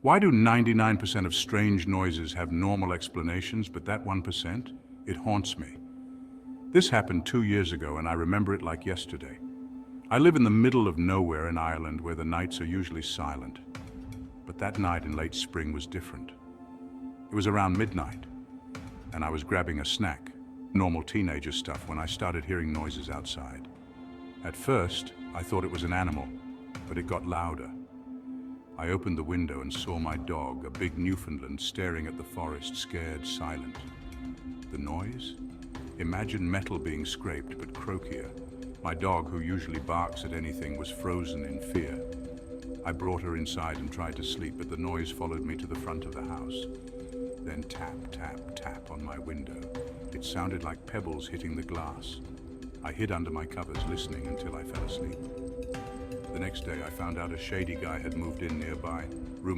Why do 99% of strange noises have normal explanations, but that 1%? It haunts me. This happened 2 years ago, and I remember it like yesterday. I live in the middle of nowhere in Ireland where the nights are usually silent. But that night in late spring was different. It was around midnight, and I was grabbing a snack, normal teenager stuff, when I started hearing noises outside. At first, I thought it was an animal, but it got louder. I opened the window and saw my dog, a big Newfoundland, staring at the forest, scared, silent. The noise? Imagine metal being scraped, but croakier. My dog, who usually barks at anything, was frozen in fear. I brought her inside and tried to sleep, but the noise followed me to the front of the house. Then tap, tap, tap on my window. It sounded like pebbles hitting the glass. I hid under my covers, listening until I fell asleep. The next day, I found out a shady guy had moved in nearby, rumored